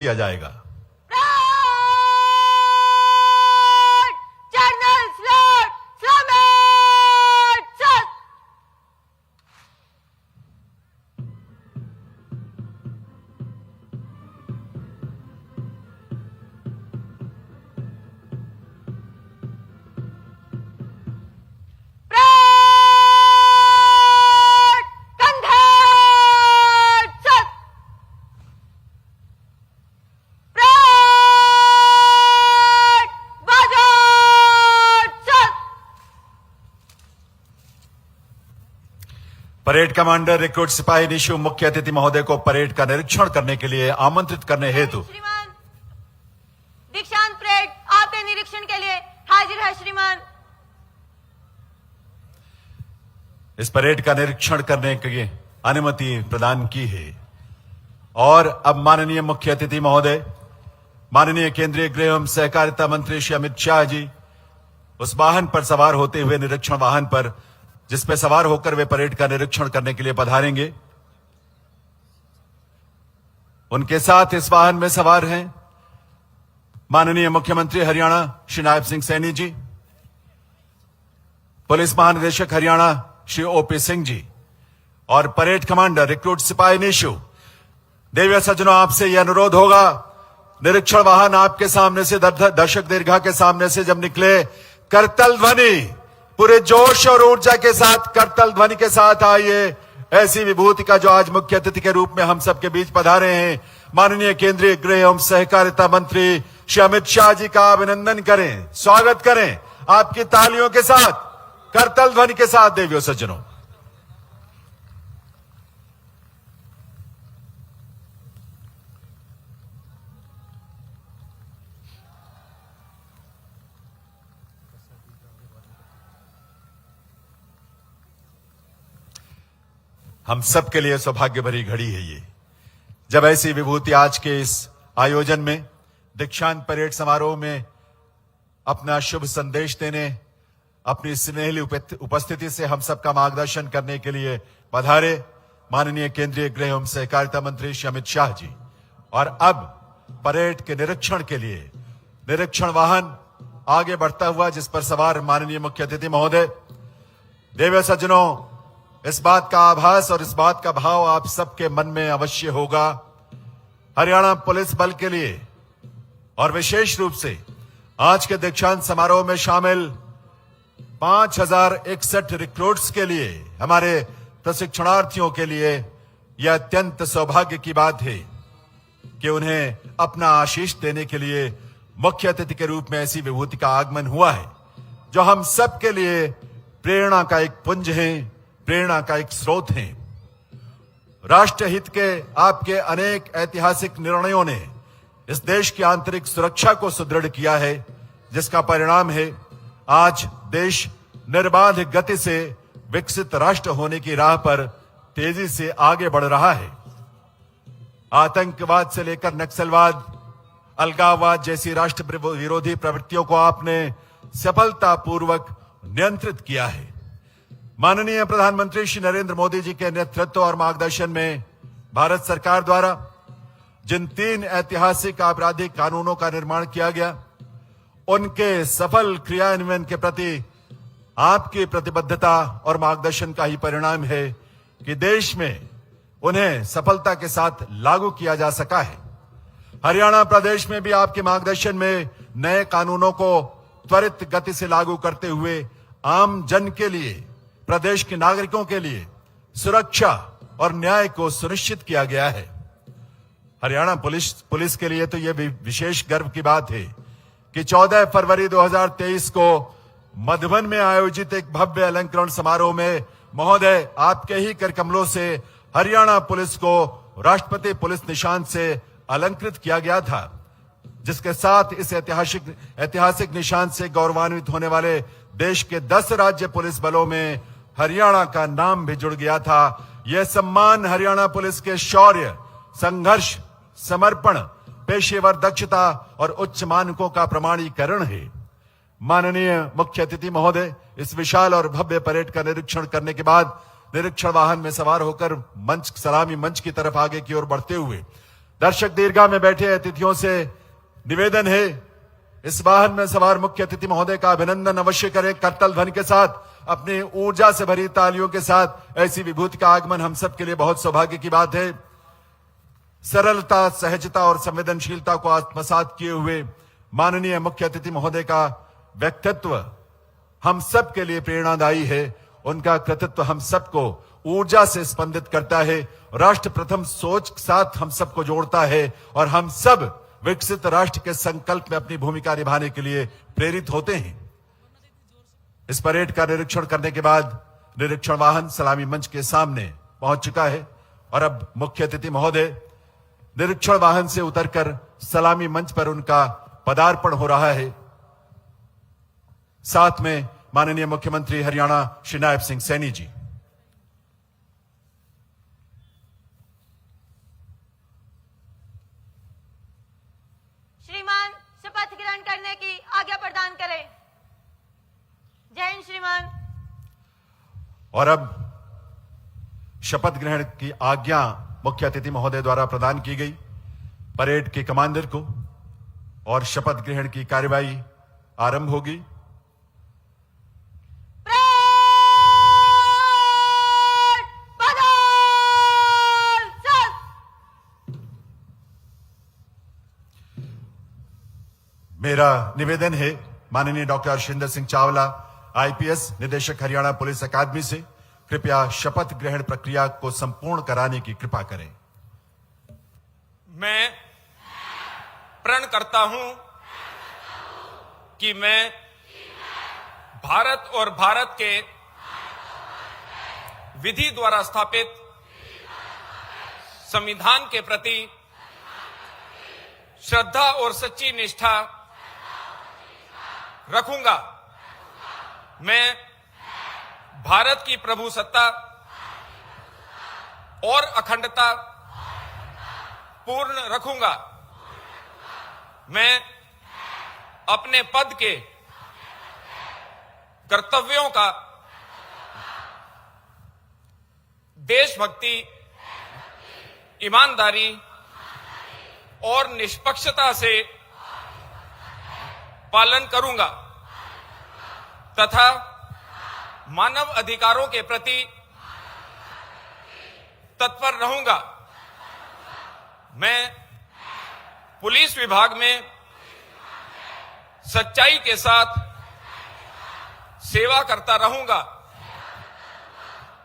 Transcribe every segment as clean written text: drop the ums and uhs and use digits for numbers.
किया जाएगा। General slot समेट सर। परेड कमांडर रिक्रूट सिपाही निशु मुख्य अतिथि महोदय को परेड का निरीक्षण करने के लिए आमंत्रित करने हेतु श्रीमान दीक्षांत परेड आपके निरीक्षण के लिए हाजिर है श्रीमान। इस परेड का निरीक्षण करने के लिए अनुमति प्रदान की है। और अब माननीय मुख्य अतिथि महोदय, माननीय केंद्रीय गृह एवं सहकारिता मंत्री श्री अमित शाह जी उस वाहन पर सवार होते हुए निरीक्षण वाहन पर जिस पे सवार होकर वे परेड का निरीक्षण करने के लिए पधारेंगे, उनके साथ इस वाहन में सवार हैं माननीय मुख्यमंत्री हरियाणा श्री नायब सिंह सैनी जी, पुलिस महानिदेशक हरियाणा श्री ओपी सिंह जी और परेड कमांडर रिक्रूट सिपाही निशु। देवी सज्जनों, आपसे यह अनुरोध होगा, निरीक्षण वाहन आपके सामने से दर्शक दीर्घा के सामने से जब निकले, करतल ध्वनि पूरे जोश और ऊर्जा के साथ करतल ध्वनि के साथ आइए ऐसी विभूति का जो आज मुख्य अतिथि के रूप में हम सबके बीच पधारे हैं, माननीय केंद्रीय गृह एवं सहकारिता मंत्री श्री अमित शाह जी का अभिनंदन करें, स्वागत करें आपकी तालियों के साथ, करतल ध्वनि के साथ। देवियों सज्जनों, हम सबके लिए सौभाग्य भरी घड़ी है ये, जब ऐसी विभूति आज के इस आयोजन में दीक्षांत परेड समारोह में अपना शुभ संदेश देने, अपनी स्नेहली उपस्थिति से हम सबका मार्गदर्शन करने के लिए पधारे माननीय केंद्रीय गृह एवं सहकारिता मंत्री श्री अमित शाह जी। और अब परेड के निरीक्षण के लिए निरीक्षण वाहन आगे बढ़ता हुआ जिस पर सवार माननीय मुख्य अतिथि महोदय। देवी सज्जनों, इस बात का आभास और इस बात का भाव आप सबके मन में अवश्य होगा, हरियाणा पुलिस बल के लिए और विशेष रूप से आज के दीक्षांत समारोह में शामिल 5061 रिक्रूट्स के लिए, हमारे प्रशिक्षणार्थियों के लिए यह अत्यंत सौभाग्य की बात है कि उन्हें अपना आशीष देने के लिए मुख्य अतिथि के रूप में ऐसी विभूति का आगमन हुआ है जो हम सबके लिए प्रेरणा का एक पुंज है, प्रेरणा का एक स्रोत है। राष्ट्रहित के आपके अनेक ऐतिहासिक निर्णयों ने इस देश की आंतरिक सुरक्षा को सुदृढ़ किया है, जिसका परिणाम है आज देश निर्बाध गति से विकसित राष्ट्र होने की राह पर तेजी से आगे बढ़ रहा है। आतंकवाद से लेकर नक्सलवाद, अलगाववाद जैसी राष्ट्र विरोधी प्रवृत्तियों को आपने सफलतापूर्वक नियंत्रित किया है। माननीय प्रधानमंत्री श्री नरेंद्र मोदी जी के नेतृत्व और मार्गदर्शन में भारत सरकार द्वारा जिन 3 ऐतिहासिक आपराधिक कानूनों का निर्माण किया गया, उनके सफल क्रियान्वयन के प्रति आपकी प्रतिबद्धता और मार्गदर्शन का ही परिणाम है कि देश में उन्हें सफलता के साथ लागू किया जा सका है। हरियाणा प्रदेश में भी आपके मार्गदर्शन में नए कानूनों को त्वरित गति से लागू करते हुए आम जन के लिए, प्रदेश के नागरिकों के लिए सुरक्षा और न्याय को सुनिश्चित किया गया है। हरियाणा पुलिस के लिए तो यह विशेष गर्व की बात है कि 14 फरवरी 2023 को मधुबन में आयोजित एक भव्य अलंकरण समारोह में महोदय आपके ही कर कमलों से हरियाणा पुलिस को राष्ट्रपति पुलिस निशान से अलंकृत किया गया था, जिसके साथ इस ऐतिहासिक निशान से गौरवान्वित होने वाले देश के 10 राज्य पुलिस बलों में हरियाणा का नाम भी जुड़ गया था। यह सम्मान हरियाणा पुलिस के शौर्य, संघर्ष, समर्पण, पेशेवर दक्षता और उच्च मानकों का प्रमाणीकरण है। माननीय मुख्य अतिथि महोदय, इस विशाल और भव्य परेड का निरीक्षण करने के बाद निरीक्षण वाहन में सवार होकर सलामी मंच की तरफ आगे की ओर बढ़ते हुए दर्शक दीर्घा में बैठे अतिथियों से निवेदन है, इस वाहन में सवार मुख्य अतिथि महोदय का अभिनंदन अवश्य करें। करतल ध्वनि के साथ, अपनी ऊर्जा से भरी तालियों के साथ। ऐसी विभूति का आगमन हम सब के लिए बहुत सौभाग्य की बात है। सरलता, सहजता और संवेदनशीलता को आत्मसात किए हुए माननीय मुख्य अतिथि महोदय का व्यक्तित्व हम सब के लिए प्रेरणादायी है। उनका कृतित्व हम सबको ऊर्जा से स्पंदित करता है, राष्ट्र प्रथम सोच के साथ हम सबको जोड़ता है और हम सब विकसित राष्ट्र के संकल्प में अपनी भूमिका निभाने के लिए प्रेरित होते हैं। इस परेड का निरीक्षण करने के बाद निरीक्षण वाहन सलामी मंच के सामने पहुंच चुका है और अब मुख्य अतिथि महोदय निरीक्षण वाहन से उतरकर सलामी मंच पर उनका पदार्पण हो रहा है। साथ में माननीय मुख्यमंत्री हरियाणा श्री नायब सिंह सैनी जी। श्रीमान शपथ ग्रहण करने की आज्ञा प्रदान करें। जय हिंद श्रीमान। और अब शपथ ग्रहण की आज्ञा मुख्य अतिथि महोदय द्वारा प्रदान की गई। परेड के कमांडर को और शपथ ग्रहण की कार्यवाही आरंभ होगी। मेरा निवेदन है माननीय डॉक्टर हर्षिंदर सिंह चावला, आईपीएस निदेशक हरियाणा पुलिस अकादमी से कृपया शपथ ग्रहण प्रक्रिया को संपूर्ण कराने की कृपा करें। मैं प्रण करता हूं कि मैं भारत और भारत के विधि द्वारा स्थापित संविधान के प्रति श्रद्धा और सच्ची निष्ठा रखूंगा। मैं भारत की प्रभुसत्ता और अखंडता पूर्ण रखूंगा। मैं अपने पद के कर्तव्यों का देशभक्ति, ईमानदारी और निष्पक्षता से पालन करूंगा तथा मानव अधिकारों के प्रति तत्पर रहूंगा। मैं पुलिस विभाग में सच्चाई के साथ सेवा करता रहूंगा।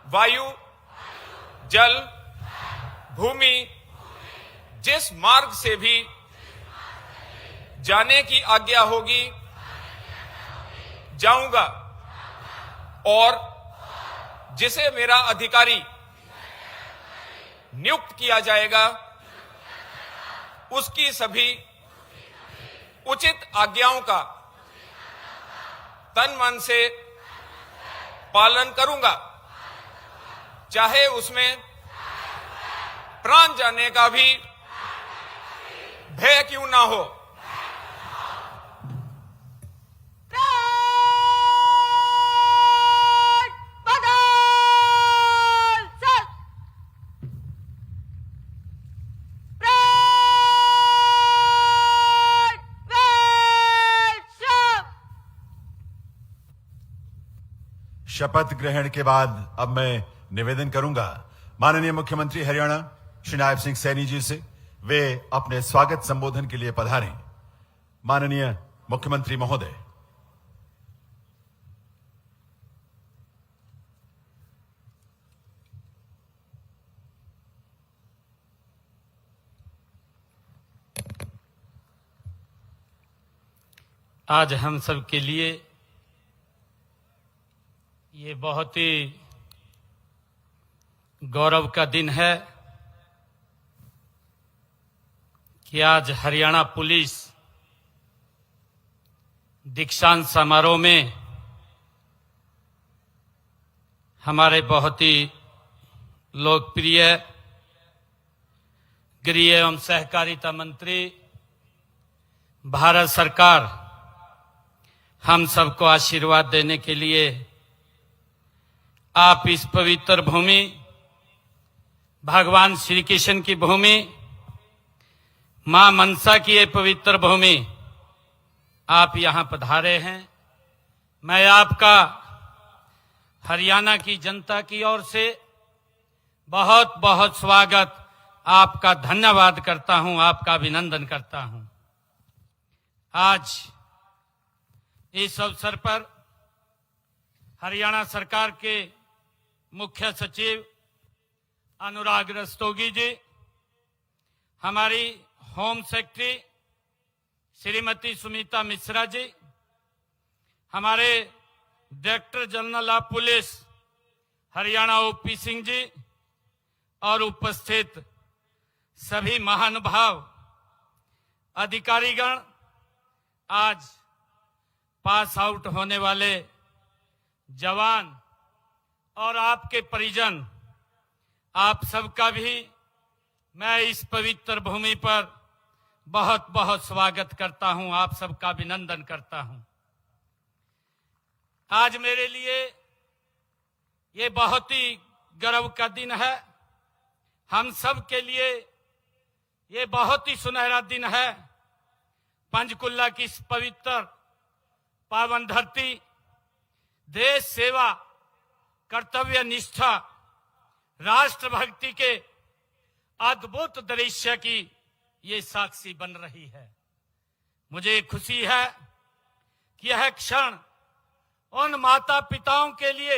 वायु, जल, भूमि जिस मार्ग से भी जाने की आज्ञा होगी जाऊंगा और जिसे मेरा अधिकारी नियुक्त किया जाएगा उसकी सभी उचित आज्ञाओं का तन मन से पालन करूंगा, चाहे उसमें प्राण जाने का भी भय क्यों ना हो। शपथ ग्रहण के बाद अब मैं निवेदन करूंगा माननीय मुख्यमंत्री हरियाणा श्री नायब सिंह सैनी जी से, वे अपने स्वागत संबोधन के लिए पधारें। माननीय मुख्यमंत्री महोदय। आज हम सब के लिए ये बहुत ही गौरव का दिन है कि आज हरियाणा पुलिस दीक्षांत समारोह में हमारे बहुत ही लोकप्रिय गृह एवं सहकारिता मंत्री, भारत सरकार हम सबको आशीर्वाद देने के लिए आप इस पवित्र भूमि, भगवान श्री कृष्ण की भूमि, मां मनसा की ये पवित्र भूमि आप यहां पधारे हैं। मैं आपका हरियाणा की जनता की ओर से बहुत बहुत स्वागत, आपका धन्यवाद करता हूं, आपका अभिनंदन करता हूं। आज इस अवसर पर हरियाणा सरकार के मुख्य सचिव अनुराग रस्तोगी जी, हमारी होम सेक्रेटरी श्रीमती सुमिता मिश्रा जी, हमारे director general of police Haryana OP Singh ji और उपस्थित सभी महानुभाव अधिकारीगण, आज पास आउट होने वाले जवान और आपके परिजन, आप सबका भी मैं इस पवित्र भूमि पर बहुत बहुत स्वागत करता हूं, आप सबका अभिनंदन करता हूं। आज मेरे लिए ये बहुत ही गर्व का दिन है। हम सब के लिए ये बहुत ही सुनहरा दिन है। पंचकुला की इस पवित्र पावन धरती देश सेवा, कर्तव्य निष्ठा, राष्ट्रभक्ति के अद्भुत दृश्य की ये साक्षी बन रही है। मुझे खुशी है कि यह क्षण उन माता पिताओं के लिए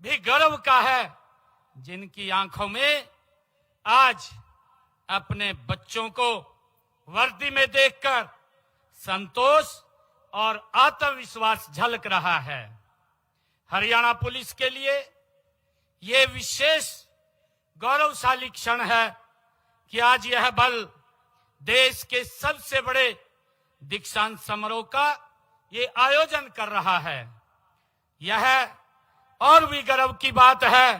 भी गर्व का है जिनकी आंखों में आज अपने बच्चों को वर्दी में देखकर संतोष और आत्मविश्वास झलक रहा है। हरियाणा पुलिस के लिए ये विशेष गौरवशाली क्षण है कि आज यह बल देश के सबसे बड़े दीक्षांत समारोह का ये आयोजन कर रहा है। यह और भी गर्व की बात है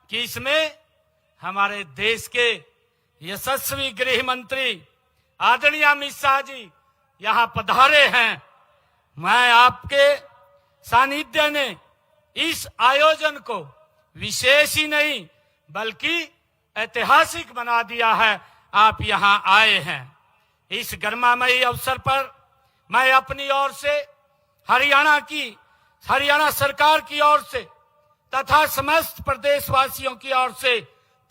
कि इसमें हमारे देश के यशस्वी गृह मंत्री आदरणीय अमित शाह जी यहां पधारे हैं। मैं आपके सानिध्य ने इस आयोजन को विशेष ही नहीं बल्कि ऐतिहासिक बना दिया है। आप यहां आए हैं। इस गरिमामयी अवसर पर मैं अपनी ओर से हरियाणा सरकार की ओर से तथा समस्त प्रदेशवासियों की ओर से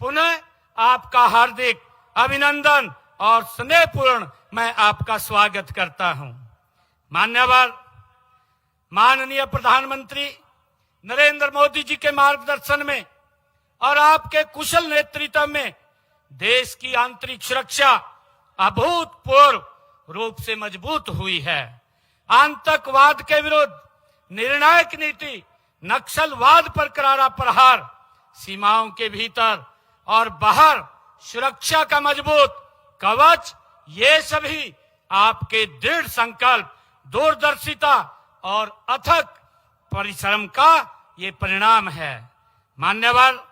पुनः आपका हार्दिक अभिनंदन और स्नेहपूर्ण मैं आपका स्वागत करता हूं। माननीय प्रधानमंत्री नरेंद्र मोदी जी के मार्गदर्शन में और आपके कुशल नेतृत्व में देश की आंतरिक सुरक्षा अभूतपूर्व रूप से मजबूत हुई है। आतंकवाद के विरुद्ध निर्णायक नीति, नक्सलवाद पर करारा प्रहार, सीमाओं के भीतर और बाहर सुरक्षा का मजबूत कवच, ये सभी आपके दृढ़ संकल्प, दूरदर्शिता और अथक परिश्रम का ये परिणाम है। मान्यवर,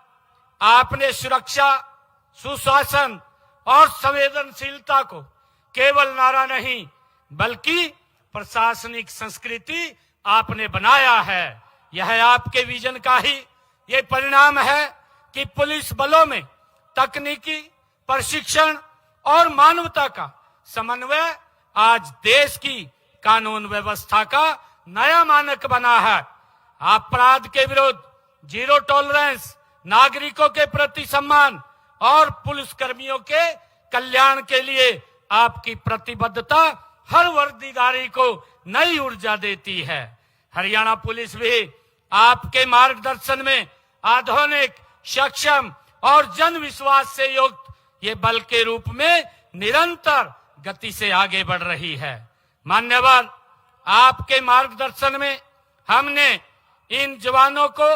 आपने सुरक्षा, सुशासन और संवेदनशीलता को केवल नारा नहीं बल्कि प्रशासनिक संस्कृति आपने बनाया है। यह आपके विजन का ही ये परिणाम है कि पुलिस बलों में तकनीकी प्रशिक्षण और मानवता का समन्वय आज देश की कानून व्यवस्था का नया मानक बना है। अपराध के विरुद्ध जीरो टॉलरेंस, नागरिकों के प्रति सम्मान और पुलिसकर्मियों के कल्याण के लिए आपकी प्रतिबद्धता हर वर्दीधारी को नई ऊर्जा देती है। हरियाणा पुलिस भी आपके मार्गदर्शन में आधुनिक, सक्षम और जन विश्वास से युक्त ये बल के रूप में निरंतर गति से आगे बढ़ रही है। मान्यवर, आपके मार्गदर्शन में हमने इन जवानों को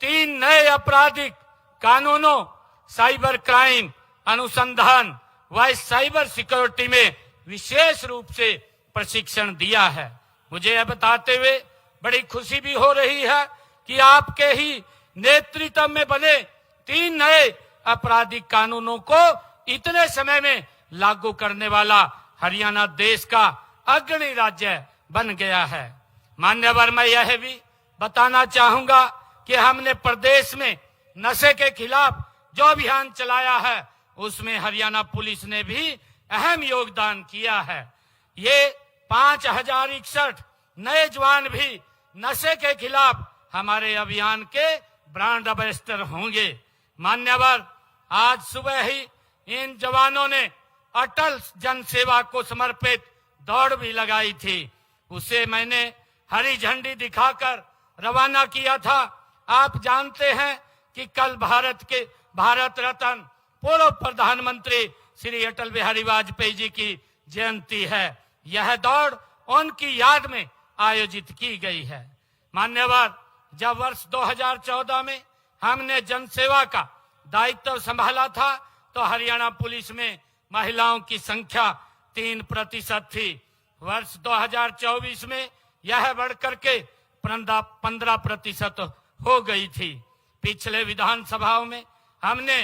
3 नए आपराधिक कानूनों, साइबर क्राइम अनुसंधान व साइबर सिक्योरिटी में विशेष रूप से प्रशिक्षण दिया है। मुझे यह बताते हुए बड़ी खुशी भी हो रही है कि आपके ही नेतृत्व में बने 3 नए आपराधिक कानूनों को इतने समय में लागू करने वाला हरियाणा देश का अग्रणी राज्य बन गया है। मान्यवर, मैं यह भी बताना चाहूंगा कि हमने प्रदेश में नशे के खिलाफ जो अभियान चलाया है उसमें हरियाणा पुलिस ने भी अहम योगदान किया है। ये 5061 नए जवान भी नशे के खिलाफ हमारे अभियान के ब्रांड एम्बेसडर होंगे। मान्यवर, आज सुबह ही इन जवानों ने अटल जनसेवा को समर्पित दौड़ भी लगाई थी। उसे मैंने हरी झंडी दिखाकर रवाना किया था। आप जानते हैं कि कल भारत रत्न पूर्व प्रधानमंत्री श्री अटल बिहारी वाजपेयी जी की जयंती है। यह दौड़ उनकी याद में आयोजित की गई है। मान्यवर, जब वर्ष 2014 में हमने जनसेवा का दायित्व संभाला था तो हरियाणा पुलिस में महिलाओं की संख्या 3% थी। वर्ष 2024 में यह बढ़कर के 15% हो गई थी। पिछले विधानसभाओं में हमने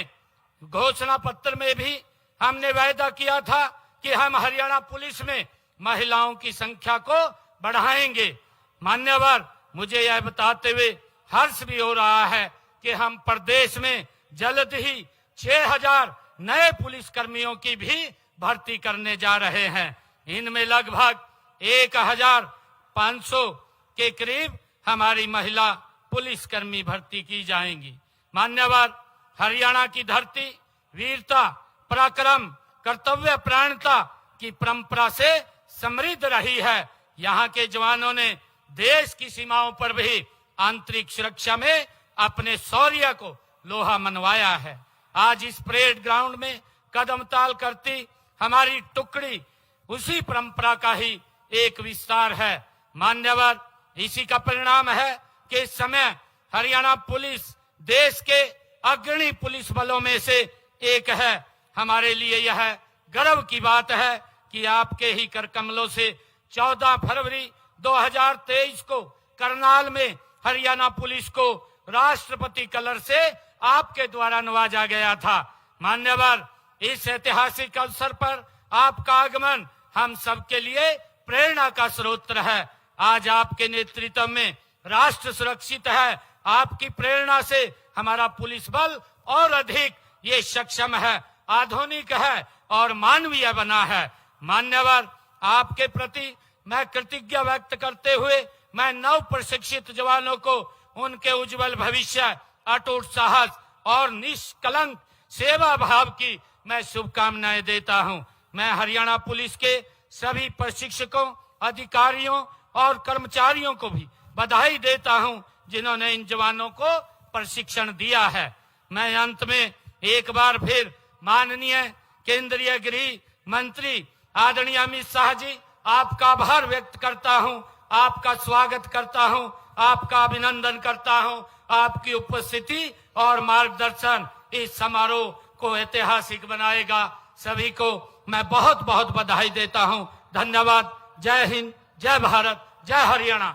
घोषणा पत्र में भी हमने वायदा किया था कि हम हरियाणा पुलिस में महिलाओं की संख्या को बढ़ाएंगे। मान्यवर, मुझे यह बताते हुए हर्ष भी हो रहा है कि हम प्रदेश में जल्द ही 6000 नए पुलिस कर्मियों की भी भर्ती करने जा रहे हैं। इनमें लगभग 1500 के करीब हमारी महिला पुलिसकर्मी भर्ती की जाएंगी। मान्यवर, हरियाणा की धरती वीरता, पराक्रम, कर्तव्य प्राणता की परंपरा से समृद्ध रही है। यहाँ के जवानों ने देश की सीमाओं पर भी आंतरिक सुरक्षा में अपने शौर्य को लोहा मनवाया है। आज इस परेड ग्राउंड में कदम ताल करती हमारी टुकड़ी उसी परंपरा का ही एक विस्तार है। मान्यवर, इसी का परिणाम है कि इस समय हरियाणा पुलिस देश के अग्रणी पुलिस बलों में से एक है। हमारे लिए यह गर्व की बात है कि आपके ही कर कमलों से 14 फरवरी 2023 को करनाल में हरियाणा पुलिस को राष्ट्रपति कलर से आपके द्वारा नवाजा गया था। मान्यवर, इस ऐतिहासिक अवसर पर आपका आगमन हम सबके लिए प्रेरणा का स्रोत है। आज आपके नेतृत्व में राष्ट्र सुरक्षित है। आपकी प्रेरणा से हमारा पुलिस बल और अधिक ये सक्षम है, आधुनिक है और मानवीय बना है। मान्यवर, आपके प्रति मैं कृतज्ञता व्यक्त करते हुए मैं नव प्रशिक्षित जवानों को उनके उज्जवल भविष्य, अटूट साहस और निष्कलंक सेवा भाव की मैं शुभकामनाएं देता हूं। मैं हरियाणा पुलिस के सभी प्रशिक्षकों, अधिकारियों और कर्मचारियों को भी बधाई देता हूं जिन्होंने इन जवानों को प्रशिक्षण दिया है। मैं अंत में एक बार फिर माननीय केंद्रीय गृह मंत्री आदरणीय अमित शाह जी, आपका आभार व्यक्त करता हूं, आपका स्वागत करता हूं, आपका अभिनंदन करता हूं। आपकी उपस्थिति और मार्गदर्शन इस समारोह को ऐतिहासिक बनाएगा। सभी को मैं बहुत बहुत बधाई देता हूं। धन्यवाद। जय हिंद, जय भारत, जय हरियाणा।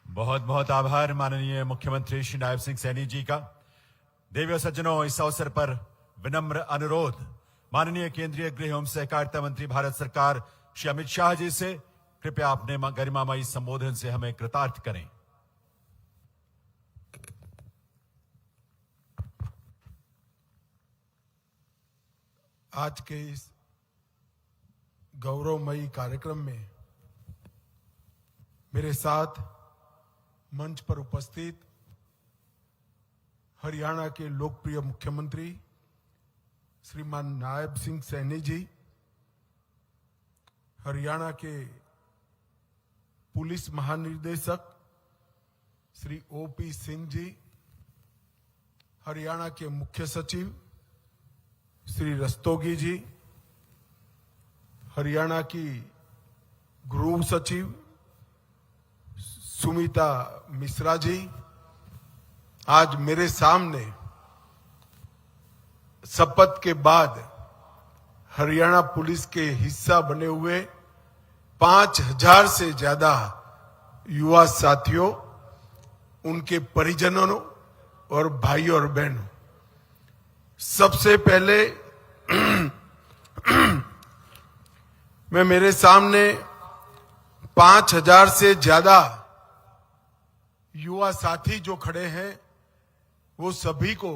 बहुत बहुत आभार माननीय मुख्यमंत्री श्री नायब सिंह सैनी जी का। देवी सज्जनों, इस अवसर पर विनम्र अनुरोध माननीय केंद्रीय गृह एवं सहकारिता मंत्री भारत सरकार श्री अमित शाह जी से, कृपया अपने गरिमामयी संबोधन से हमें कृतार्थ करें। आज के इस गौरवमयी कार्यक्रम में मेरे साथ मंच पर उपस्थित हरियाणा के लोकप्रिय मुख्यमंत्री श्रीमान नायब सिंह सैनी जी, हरियाणा के पुलिस महानिदेशक श्री ओपी सिंह जी, हरियाणा के मुख्य सचिव श्री रस्तोगी जी, हरियाणा की गृह सचिव सुमिता मिश्रा जी, आज मेरे सामने शपथ के बाद हरियाणा पुलिस के हिस्सा बने हुए 5000 से ज्यादा युवा साथियों, उनके परिजनों और भाइयों और बहनों, सबसे पहले मैं मेरे सामने 5000 से ज्यादा युवा साथी जो खड़े हैं वो सभी को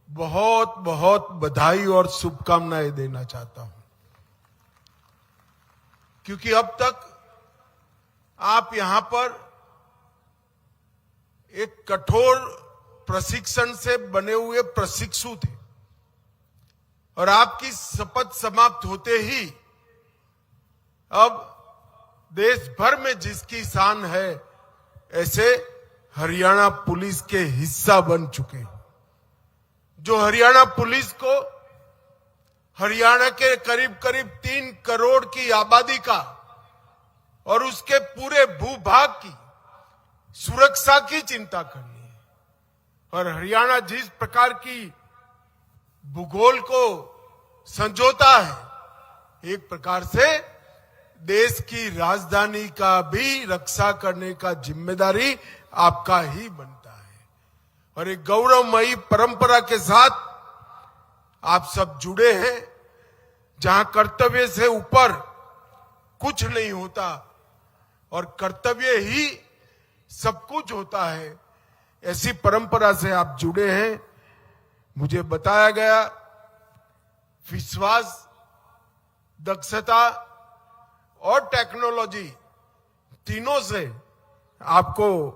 बहुत बहुत बधाई और शुभकामनाएं देना चाहता हूं। क्योंकि अब तक आप यहां पर एक कठोर प्रशिक्षण से बने हुए प्रशिक्षु थे और आपकी शपथ समाप्त होते ही अब देश भर में जिसकी शान है ऐसे हरियाणा पुलिस के हिस्सा बन चुके, जो हरियाणा पुलिस को हरियाणा के करीब करीब 3 करोड़ की आबादी का और उसके पूरे भूभाग की सुरक्षा की चिंता करनी है। और हरियाणा जिस प्रकार की भूगोल को संजोता है, एक प्रकार से देश की राजधानी का भी रक्षा करने का जिम्मेदारी आपका ही बनता है। और एक गौरवमयी परंपरा के साथ आप सब जुड़े हैं, जहां कर्तव्य से ऊपर कुछ नहीं होता और कर्तव्य ही सब कुछ होता है, ऐसी परंपरा से आप जुड़े हैं। मुझे बताया गया विश्वास, दक्षता और टेक्नोलॉजी तीनों से आपको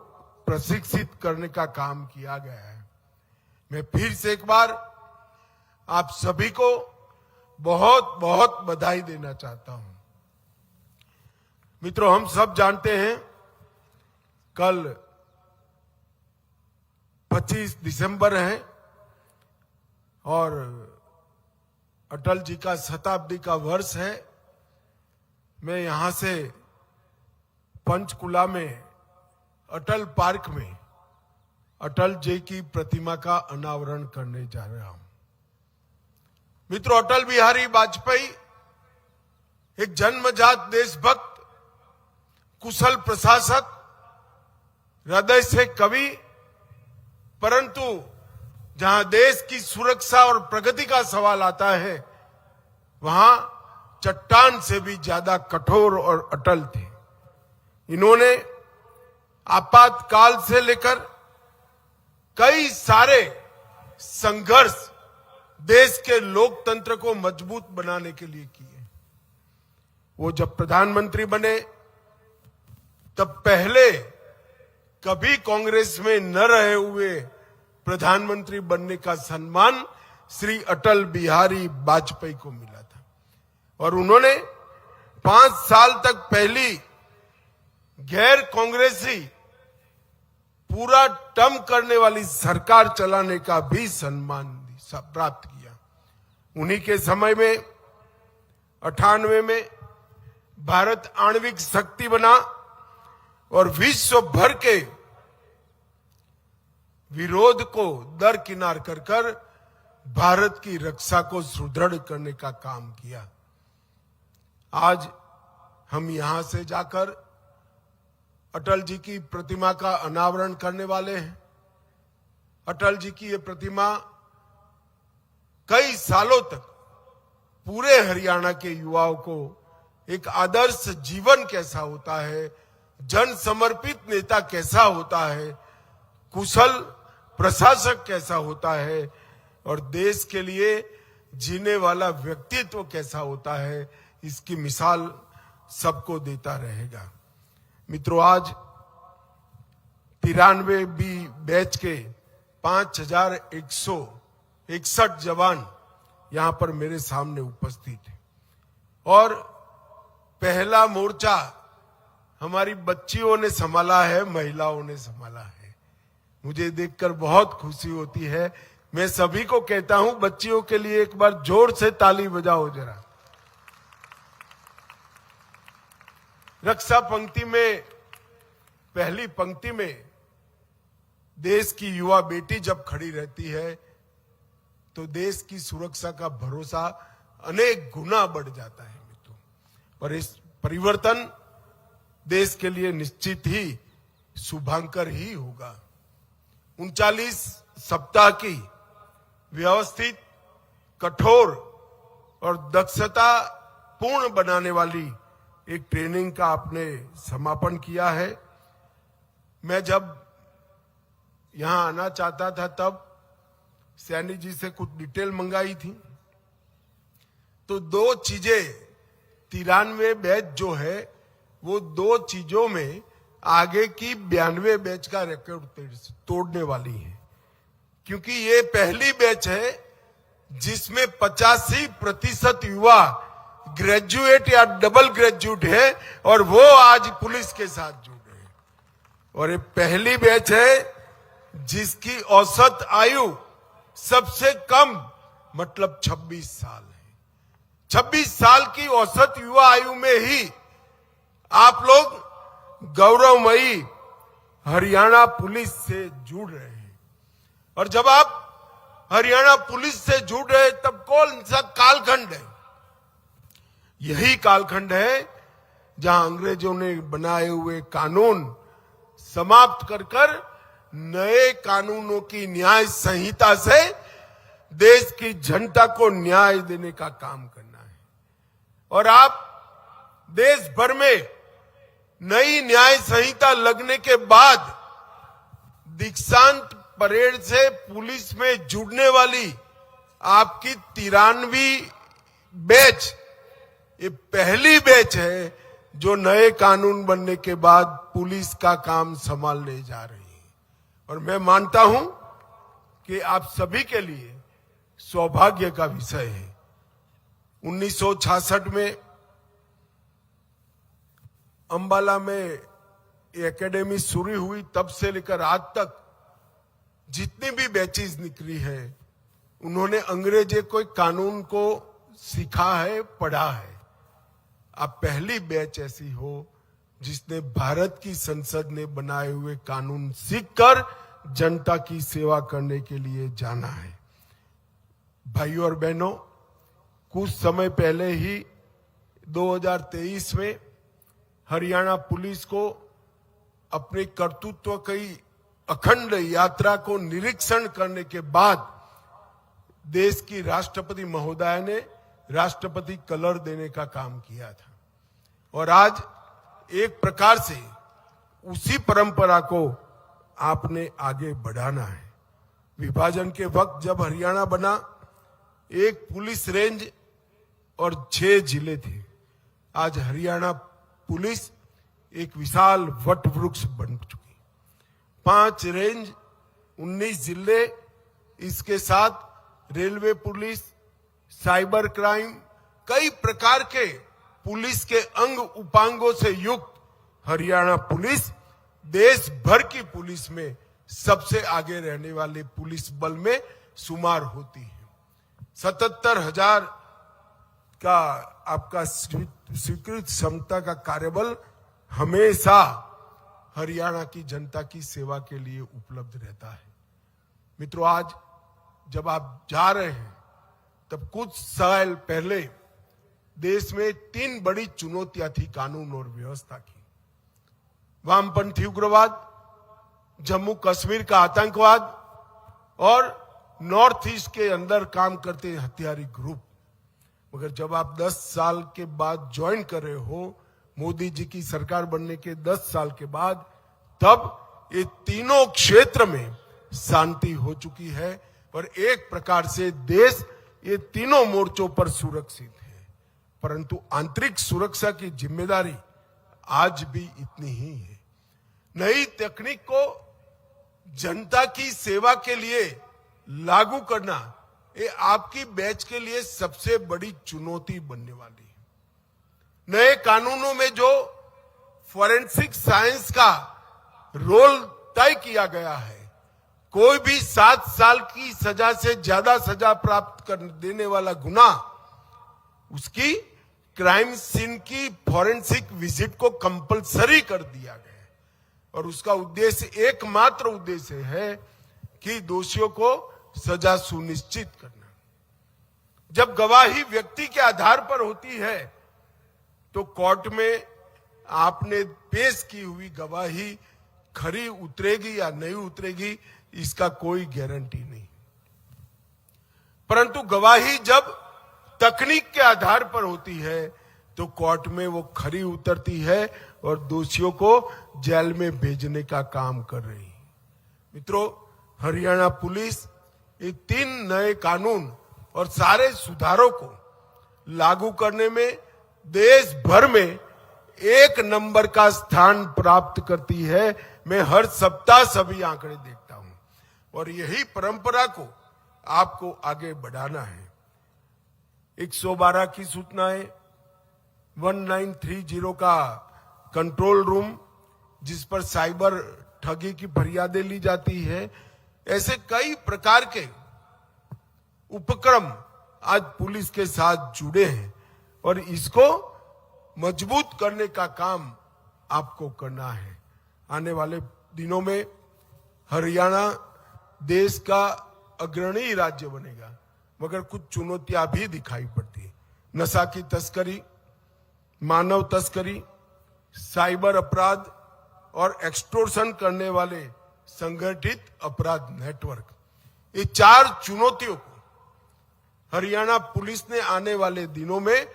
प्रशिक्षित करने का काम किया गया है। मैं फिर से एक बार आप सभी को बहुत बहुत बधाई देना चाहता हूं। मित्रों, हम सब जानते हैं कल 25 दिसंबर है और अटल जी का शताब्दी का वर्ष है। मैं यहां से पंचकुला में अटल पार्क में अटल जी की प्रतिमा का अनावरण करने जा रहा हूं। मित्रों, अटल बिहारी वाजपेयी एक जन्मजात देशभक्त, कुशल प्रशासक, हृदय से कवि, परंतु जहां देश की सुरक्षा और प्रगति का सवाल आता है वहां चट्टान से भी ज्यादा कठोर और अटल थे। इन्होंने आपातकाल से लेकर कई सारे संघर्ष देश के लोकतंत्र को मजबूत बनाने के लिए किए। वो जब प्रधानमंत्री बने तब पहले कभी कांग्रेस में न रहे हुए प्रधानमंत्री बनने का सम्मान श्री अटल बिहारी वाजपेयी को मिला था और उन्होंने 5 साल तक पहली गैर कांग्रेसी पूरा टर्म करने वाली सरकार चलाने का भी सम्मान प्राप्त किया। उन्हीं के समय में 98 में भारत आणविक शक्ति बना और विश्व भर के विरोध को दरकिनार कर भारत की रक्षा को सुदृढ़ करने का काम किया। आज हम यहां से जाकर अटल जी की प्रतिमा का अनावरण करने वाले हैं। अटल जी की ये प्रतिमा कई सालों तक पूरे हरियाणा के युवाओं को एक आदर्श जीवन कैसा होता है, जन समर्पित नेता कैसा होता है, कुशल प्रशासक कैसा होता है और देश के लिए जीने वाला व्यक्तित्व कैसा होता है, इसकी मिसाल सबको देता रहेगा। मित्रों, आज 93 बी बैच के 5161 जवान यहां पर मेरे सामने उपस्थित हैं और पहला मोर्चा हमारी बच्चियों ने संभाला है, महिलाओं ने संभाला है। मुझे देखकर बहुत खुशी होती है। मैं सभी को कहता हूं, बच्चियों के लिए एक बार जोर से ताली बजाओ जरा। रक्षा पंक्ति में, पहली पंक्ति में देश की युवा बेटी जब खड़ी रहती है तो देश की सुरक्षा का भरोसा अनेक गुना बढ़ जाता है मित्रों। और इस परिवर्तन देश के लिए निश्चित ही शुभांकर ही होगा। 39 सप्ताह की व्यवस्थित, कठोर और दक्षता पूर्ण बनाने वाली एक ट्रेनिंग का आपने समापन किया है। मैं जब यहां आना चाहता था तब सैनी जी से कुछ डिटेल मंगाई थी, तो 2 चीजें 93 बैच जो है वो 2 चीजों में आगे की 92 बैच का रिकॉर्ड तोड़ने वाली है, क्योंकि ये पहली बैच है जिसमें 85% युवा ग्रेजुएट या डबल ग्रेजुएट है और वो आज पुलिस के साथ जुड़े हैं। और ये पहली बैच है जिसकी औसत आयु सबसे कम मतलब 26 साल है। 26 साल की औसत युवा आयु में ही आप लोग गौरवमयी हरियाणा पुलिस से जुड़ रहे हैं। और जब आप हरियाणा पुलिस से जुड़ रहे हैं तब कौन सा कालखंड है? यही कालखंड है जहां अंग्रेजों ने बनाए हुए कानून समाप्त कर नए कानूनों की न्याय संहिता से देश की जनता को न्याय देने का काम करना है। और आप देश भर में नई न्याय संहिता लगने के बाद दीक्षांत परेड से पुलिस में जुड़ने वाली आपकी 93वीं बैच ये पहली बैच है जो नए कानून बनने के बाद पुलिस का काम संभालने जा रही है। और मैं मानता हूं कि आप सभी के लिए सौभाग्य का विषय है। 1966 में अंबाला में एकेडमी शुरू हुई, तब से लेकर आज तक जितनी भी बैचेस निकली है उन्होंने अंग्रेजी कोई कानून को सीखा है, पढ़ा है। आप पहली बैच ऐसी हो जिसने भारत की संसद ने बनाए हुए कानून सीखकर जनता की सेवा करने के लिए जाना है। भाइयों और बहनों, कुछ समय पहले ही 2023 में हरियाणा पुलिस को अपने कर्तृत्व की अखंड यात्रा को निरीक्षण करने के बाद देश की राष्ट्रपति महोदया ने राष्ट्रपति कलर देने का काम किया था। और आज एक प्रकार से उसी परंपरा को आपने आगे बढ़ाना है। विभाजन के वक्त जब हरियाणा बना, एक पुलिस रेंज और 6 जिले थे। आज हरियाणा पुलिस एक विशाल वट वृक्ष बन चुकी। 5 रेंज, 19 जिले, इसके साथ रेलवे पुलिस, साइबर क्राइम, कई प्रकार के पुलिस के अंग उपांगों से युक्त हरियाणा पुलिस देश भर की पुलिस में सबसे आगे रहने वाले पुलिस बल में शुमार होती है। 77,000 का आपका स्वीकृत क्षमता का कार्यबल हमेशा हरियाणा की जनता की सेवा के लिए उपलब्ध रहता है। मित्रों, आज जब आप जा रहे हैं तब कुछ साल पहले देश में 3 बड़ी चुनौतियां थी कानून और व्यवस्था की। वामपंथी उग्रवाद, जम्मू कश्मीर का आतंकवाद और नॉर्थ ईस्ट के अंदर काम करते हथियारी ग्रुप। मगर जब आप 10 साल के बाद ज्वाइन कर रहे हो, मोदी जी की सरकार बनने के 10 साल के बाद, तब ये तीनों क्षेत्र में शांति हो चुकी है और एक प्रकार से देश ये तीनों मोर्चों पर सुरक्षित है। परंतु आंतरिक सुरक्षा की जिम्मेदारी आज भी इतनी ही है। नई तकनीक को जनता की सेवा के लिए लागू करना ये आपकी बैच के लिए सबसे बड़ी चुनौती बनने वाली है। नए कानूनों में जो फॉरेंसिक साइंस का रोल तय किया गया है, कोई भी 7 साल की सजा से ज्यादा सजा प्राप्त कर देने वाला गुनाह, उसकी क्राइम सीन की फॉरेंसिक विजिट को कंपलसरी कर दिया गया है। और उसका उद्देश्य, एकमात्र उद्देश्य है कि दोषियों को सजा सुनिश्चित करना। जब गवाही व्यक्ति के आधार पर होती है तो कोर्ट में आपने पेश की हुई गवाही खरी उतरेगी या नहीं उतरेगी, इसका कोई गारंटी नहीं। परंतु गवाही जब तकनीक के आधार पर होती है तो कोर्ट में वो खरी उतरती है और दोषियों को जेल में भेजने का काम कर रही है। मित्रों, हरियाणा पुलिस ये 3 नए कानून और सारे सुधारों को लागू करने में देश भर में 1 नंबर का स्थान प्राप्त करती है। मैं हर सप्ताह सभी आंकड़े देखता हूं और यही परंपरा को आपको आगे बढ़ाना है। 112 की सूचनाएं, 1930 का कंट्रोल रूम जिस पर साइबर ठगी की फरियादें ली जाती है, ऐसे कई प्रकार के उपक्रम आज पुलिस के साथ जुड़े हैं और इसको मजबूत करने का काम आपको करना है। आने वाले दिनों में हरियाणा देश का अग्रणी राज्य बनेगा, मगर कुछ चुनौतियां भी दिखाई पड़ती है। नशा की तस्करी, मानव तस्करी, साइबर अपराध और एक्सटोर्शन करने वाले संगठित अपराध नेटवर्क, ये 4 चुनौतियों को हरियाणा पुलिस ने आने वाले दिनों में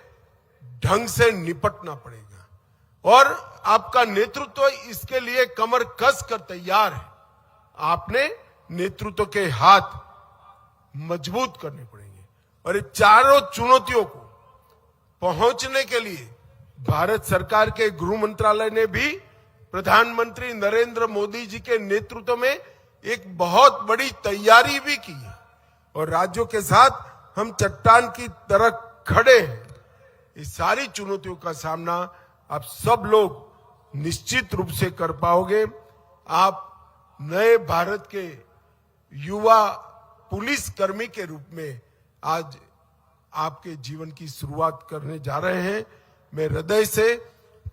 ढंग से निपटना पड़ेगा और आपका नेतृत्व इसके लिए कमर कस कर तैयार है। आपने नेतृत्व के हाथ मजबूत करने पड़ेंगे और ये चारों चुनौतियों को पहुंचने के लिए भारत सरकार के गृह मंत्रालय ने भी प्रधानमंत्री नरेंद्र मोदी जी के नेतृत्व में एक बहुत बड़ी तैयारी भी की है और राज्यों के साथ हम चट्टान की तरह खड़े हैं। इस सारी चुनौतियों का सामना आप सब लोग निश्चित रूप से कर पाओगे। आप नए भारत के युवा पुलिस कर्मी के रूप में आज आपके जीवन की शुरुआत करने जा रहे हैं। मैं हृदय से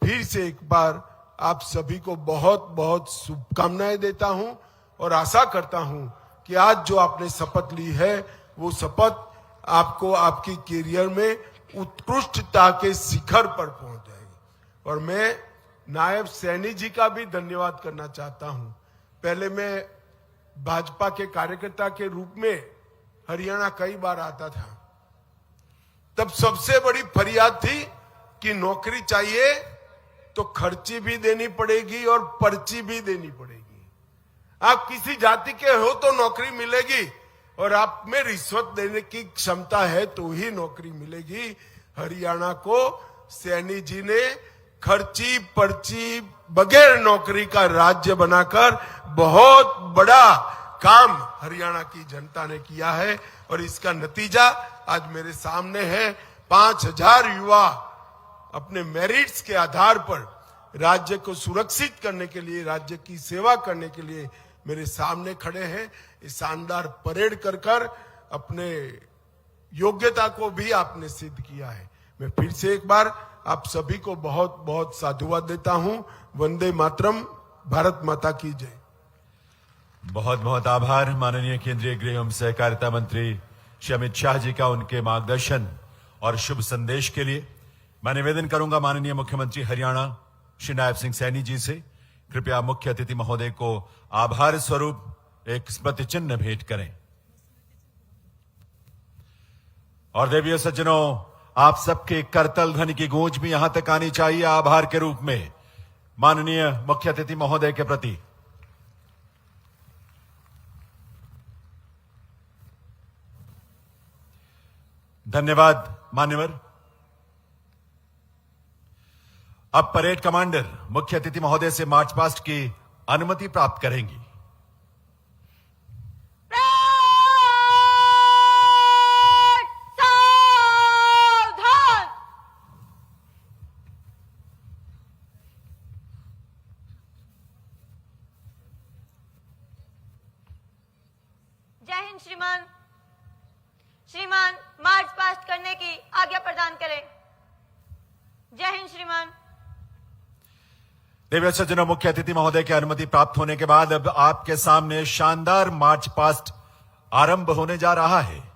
फिर से एक बार आप सभी को बहुत बहुत शुभकामनाएं देता हूं और आशा करता हूं कि आज जो आपने शपथ ली है वो शपथ आपको आपकी करियर में उत्कृष्टता के शिखर पर पहुंच जाएगी। और मैं नायब सैनी जी का भी धन्यवाद करना चाहता हूं। पहले मैं भाजपा के कार्यकर्ता के रूप में हरियाणा कई बार आता था, तब सबसे बड़ी फरियाद थी कि नौकरी चाहिए तो खर्ची भी देनी पड़ेगी और पर्ची भी देनी पड़ेगी। आप किसी जाति के हो तो नौकरी मिलेगी और आप में रिश्वत देने की क्षमता है तो ही नौकरी मिलेगी। हरियाणा को सैनी जी ने खर्ची पर्ची बगैर नौकरी का राज्य बनाकर बहुत बड़ा काम हरियाणा की जनता ने किया है और इसका नतीजा आज मेरे सामने है। 5000 युवा अपने मेरिट्स के आधार पर राज्य को सुरक्षित करने के लिए, राज्य की सेवा करने के लिए मेरे सामने खड़े हैं। इस शानदार परेड कर कर अपने योग्यता को भी आपने सिद्ध किया है। मैं फिर से एक बार आप सभी को बहुत बहुत साधुवाद देता हूं। वंदे मातरम, भारत माता की जय। बहुत बहुत आभार माननीय केंद्रीय गृह एवं सहकारिता मंत्री श्री अमित शाह जी का उनके मार्गदर्शन और शुभ संदेश के लिए। मैं निवेदन करूंगा माननीय मुख्यमंत्री हरियाणा श्री नायब सिंह सैनी जी से, कृपया मुख्य अतिथि महोदय को आभार स्वरूप एक स्मृति चिन्ह भेंट करें। और देवियों सज्जनों, आप सबके करतल ध्वनि की गूंज भी यहां तक आनी चाहिए आभार के रूप में माननीय मुख्य अतिथि महोदय के प्रति। धन्यवाद मान्यवर। अब परेड कमांडर मुख्य अतिथि महोदय से मार्च पास्ट की अनुमति प्राप्त करेंगी। सावधान। जय हिंद श्रीमान। श्रीमान, मार्च पास्ट करने की आज्ञा प्रदान करें। जय हिंद श्रीमान। देवी सज्जनों, मुख्य अतिथि महोदय की अनुमति प्राप्त होने के बाद अब आपके सामने शानदार मार्च पास्ट आरंभ होने जा रहा है।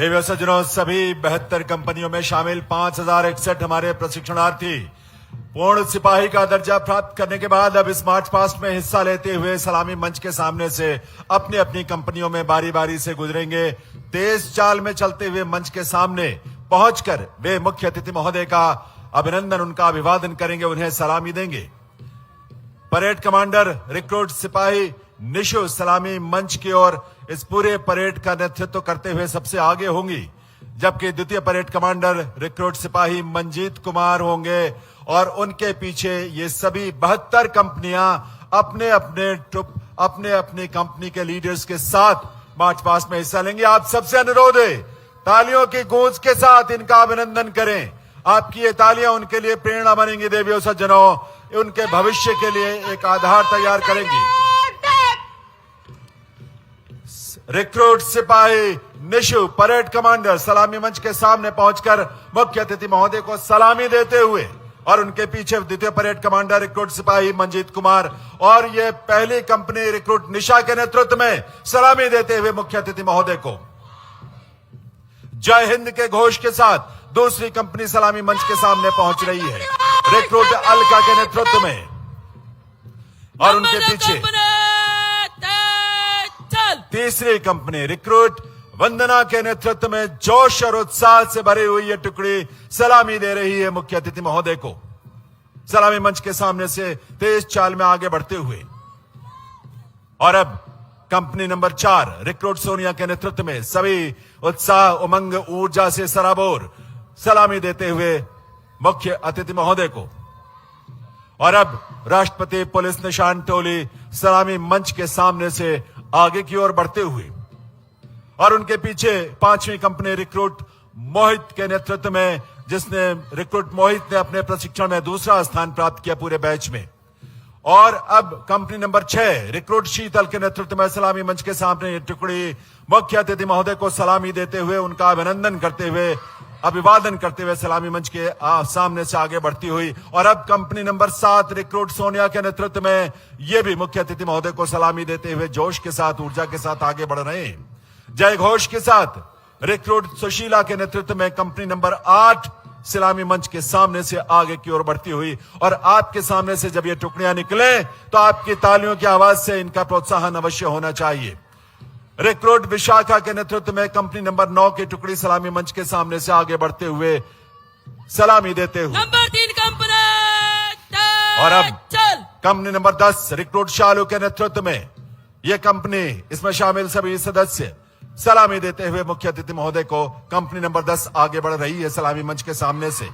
देवियों सज्जनों, सभी 72 कंपनियों में शामिल 5061 हमारे प्रशिक्षणार्थी पूर्ण सिपाही का दर्जा प्राप्त करने के बाद अब इस मार्च पास्ट में हिस्सा लेते हुए सलामी मंच के सामने से अपनी अपनी कंपनियों में बारी बारी से गुजरेंगे। तेज चाल में चलते हुए मंच के सामने पहुंचकर वे मुख्य अतिथि महोदय का अभिनंदन, उनका अभिवादन करेंगे, उन्हें सलामी देंगे। परेड कमांडर रिक्रूट सिपाही निशु सलामी मंच की ओर इस पूरे परेड का नेतृत्व करते हुए सबसे आगे होंगी, जबकि द्वितीय परेड कमांडर रिक्रूट सिपाही मंजीत कुमार होंगे और उनके पीछे ये सभी 72 कंपनियां अपने अपने कंपनी के लीडर्स के साथ मार्च पास्ट में हिस्सा लेंगे। आप सबसे अनुरोध है, तालियों की गूंज के साथ इनका अभिनंदन करें। आपकी ये तालियां उनके लिए प्रेरणा बनेंगी देवियों सज्जनों, उनके भविष्य के लिए एक आधार तैयार करेंगी। रिक्रूट सिपाही निशु परेड कमांडर सलामी मंच के सामने पहुंचकर मुख्य अतिथि महोदय को सलामी देते हुए और उनके पीछे द्वितीय परेड कमांडर रिक्रूट सिपाही मंजीत कुमार और ये पहली कंपनी रिक्रूट निशा के नेतृत्व में सलामी देते हुए मुख्य अतिथि महोदय को जय हिंद के घोष के साथ दूसरी कंपनी सलामी मंच के सामने पहुंच रही है, रिक्रूट अलका के नेतृत्व में। और उनके पीछे तीसरी कंपनी रिक्रूट वंदना के नेतृत्व में जोश और उत्साह से भरी हुई यह टुकड़ी सलामी दे रही है मुख्य अतिथि महोदय को सलामी मंच के सामने से तेज चाल में आगे बढ़ते हुए। और अब कंपनी नंबर 4 रिक्रूट सोनिया के नेतृत्व में सभी उत्साह, उमंग, ऊर्जा से सराबोर सलामी देते हुए मुख्य अतिथि महोदय को। और अब राष्ट्रपति पुलिस निशान टोली सलामी मंच के सामने से आगे की ओर बढ़ते हुए और उनके पीछे 5वीं कंपनी रिक्रूट मोहित के नेतृत्व में, जिसने रिक्रूट मोहित ने अपने प्रशिक्षण में दूसरा स्थान प्राप्त किया पूरे बैच में। और अब कंपनी नंबर 6 रिक्रूट शीतल के नेतृत्व में सलामी मंच के सामने ये टुकड़ी मुख्य अतिथि महोदय को सलामी देते हुए, उनका अभिनंदन करते हुए, अभिवादन करते हुए सलामी मंच के सामने से आगे बढ़ती हुई। और अब कंपनी नंबर 7 रिक्रूट सोनिया के नेतृत्व में ये भी मुख्य अतिथि महोदय को सलामी देते हुए जोश के साथ, ऊर्जा के साथ आगे बढ़ रहे हैं। जय घोष के साथ रिक्रूट सुशीला के नेतृत्व में कंपनी नंबर 8 सलामी मंच के सामने से आगे की ओर बढ़ती हुई। और आपके सामने से जब ये टुकड़ियां निकले तो आपकी तालियों की आवाज से इनका प्रोत्साहन अवश्य होना चाहिए। रिक्रूट विशाखा के नेतृत्व में कंपनी नंबर 9 की टुकड़ी सलामी मंच के सामने से आगे बढ़ते हुए सलामी देते हुए। Number 3 company. और अब कंपनी नंबर 10 रिक्रूट शालू के नेतृत्व में यह कंपनी, इसमें शामिल सभी सदस्य सलामी देते हुए मुख्य अतिथि महोदय को कंपनी नंबर 10 आगे बढ़ रही है सलामी मंच के सामने से।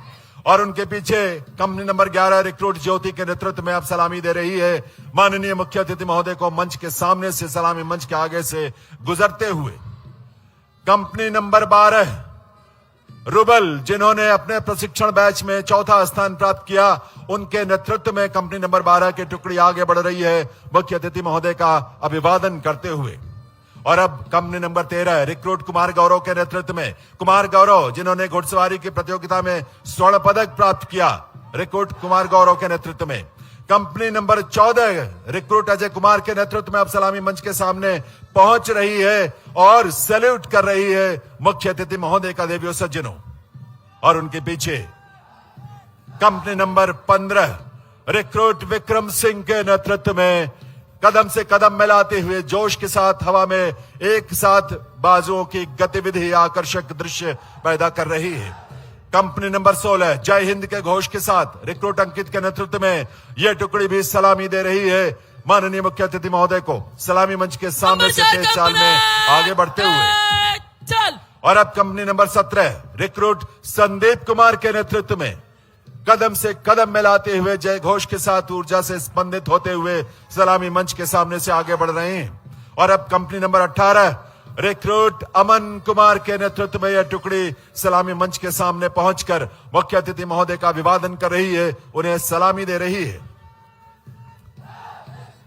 और उनके पीछे कंपनी नंबर 11 रिक्रूट ज्योति के नेतृत्व में अब सलामी दे रही है माननीय मुख्य अतिथि महोदय को मंच के सामने से सलामी मंच के आगे से गुजरते हुए। कंपनी नंबर 12 रुबल, जिन्होंने अपने प्रशिक्षण बैच में चौथा स्थान प्राप्त किया, उनके नेतृत्व में कंपनी नंबर 12 की टुकड़ी आगे बढ़ रही है मुख्य अतिथि महोदय का अभिवादन करते हुए। और अब company number 13 recruit Kumar Gaurav के नेतृत्व में, कुमार गौरव जिन्होंने घुड़सवारी की प्रतियोगिता में स्वर्ण पदक प्राप्त किया, रिक्रूट कुमार गौरव के नेतृत्व में। Company number 14 recruit Ajay Kumar के नेतृत्व में अब सलामी मंच के सामने पहुंच रही है और सैल्यूट कर रही है मुख्य अतिथि महोदय का देवियों सज्जनों। और उनके पीछे company number 15 recruit Vikram Singh के नेतृत्व में कदम से कदम मिलाते हुए जोश के साथ हवा में एक साथ बाजुओं की गतिविधि आकर्षक दृश्य पैदा कर रही है। कंपनी नंबर 16 जय हिंद के घोष के साथ रिक्रूट अंकित के नेतृत्व में यह टुकड़ी भी सलामी दे रही है माननीय मुख्य अतिथि महोदय को सलामी मंच के सामने से तेज चाल में आगे बढ़ते हुए। और अब company number 17 recruit Sandeep Kumar के नेतृत्व में कदम से कदम मिलाते हुए जय घोष के साथ ऊर्जा से स्पंदित होते हुए सलामी मंच के सामने से आगे बढ़ रहे हैं। और अब company number 18 recruit Aman Kumar के नेतृत्व में यह टुकड़ी सलामी मंच के सामने पहुंचकर मुख्य अतिथि महोदय का अभिवादन कर रही है, उन्हें सलामी दे रही है।